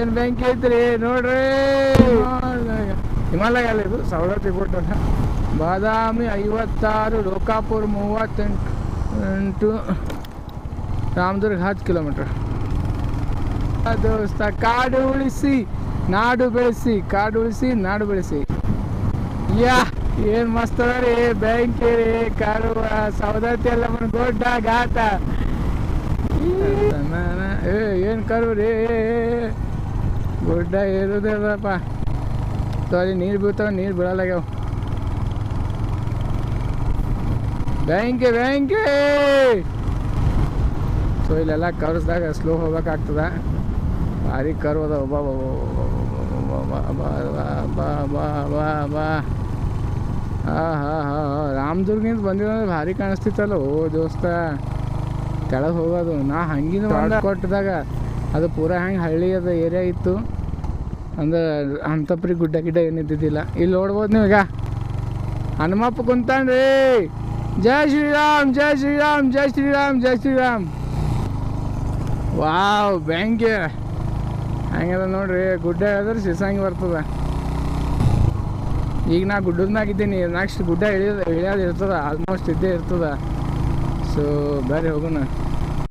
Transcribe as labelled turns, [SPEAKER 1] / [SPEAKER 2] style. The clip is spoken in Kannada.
[SPEAKER 1] ಏನು ಬೆಂಕಿ ಐತ್ರಿ ನೋಡ್ರಿ. ಹಿಮಾಲಯ ಅಲ್ಲ ಇದು, ಸವದತ್ತಿ ಗುಡ್ಡ. ಬಾದಾಮಿ 56, ಲೋಕಾಪುರ್ 38, ರಾಮದುರ್ಗ 10 ಕಿಲೋಮೀಟರ್. ದೋಸ್ತ ಕಾಡು ಉಳಿಸಿ ನಾಡು ಬೆಳೆಸಿ, ಕಾಡು ಉಳಿಸಿ ನಾಡು ಬೆಳೆಸಿ. ಯಾ ಏನು ಮಸ್ತ್ ಅದ ರೀ ಬೆಂಕಿ ರೀ. ಕಾಡುವ ಸವದತ್ತಿ ಎಲ್ಲ ಗುಡ್ಡ ಘಾಟ. ಏನು ಕರು ರೀ, ಗುಡ್ಡ ಇರೋದಪ್ಪ. ಸಾರಿ ನೀರು ಬೀಳ್ತಾವ, ನೀರು ಬೀಳಲ್ಲಾಗ್ಯಾವ. ಬೆಂಕಿ ಬೆಂಕಿ. ಸೊ ಇಲ್ಲೆಲ್ಲ ಕರ್ಸ್ದಾಗ ಸ್ಲೋ ಹೋಗ್ಬೇಕಾಗ್ತದ. ಭಾರಿ ಕರು ಅದ. ಬಾ ರಾಮದುರ್ಗಿಂದ ಬಂದಿರೋದ್ರೆ ಭಾರಿ ಕಾಣಿಸ್ತಿತ್ತಲ್ಲ. ಓ ದೋಸ್ತ ಕೆಳಗೆ ಹೋಗೋದು. ನಾ ಹಂಗಿನ ಕೊಟ್ಟದಾಗ ಅದು ಪೂರಾ ಹೆಂಗೆ ಹಳ್ಳಿ ಅದ ಏರಿಯಾ ಇತ್ತು ಅಂದ್ರೆ ಅಂಥಪ್ರಿ ಗುಡ್ಡ ಗಿಡ್ಡ ಏನಿದ್ದಿದ್ದಿಲ್ಲ. ಇಲ್ಲಿ ನೋಡ್ಬೋದು ನೀವು. ಈಗ ಹನುಮಪ್ಪ ಕುಂತಾನ್ರಿ. ಜೈ ಶ್ರೀರಾಮ್ ಜೈ ಶ್ರೀರಾಮ್ ಜೈ ಶ್ರೀರಾಮ್ ಜೈ ಶ್ರೀರಾಮ್. ವಾವ್ ಬೆಂಕಿ ಹಂಗದ ನೋಡ್ರಿ. ಗುಡ್ಡ ಹೇಳಿದ್ರೆ ಸಿಸಂಗಿ ಬರ್ತದ. ಈಗ ನಾ ಗುಡ್ಡದ ಮ್ಯಾಗಿದ್ದೀನಿ. ನೆಕ್ಸ್ಟ್ ಗುಡ್ಡ ಇಳಿಯೋದು ಇರ್ತದ, ಆಲ್ಮೋಸ್ಟ್ ಇದ್ದೇ ಇರ್ತದ. ಸೊ ಬರ್ರಿ ಹೋಗೋಣ.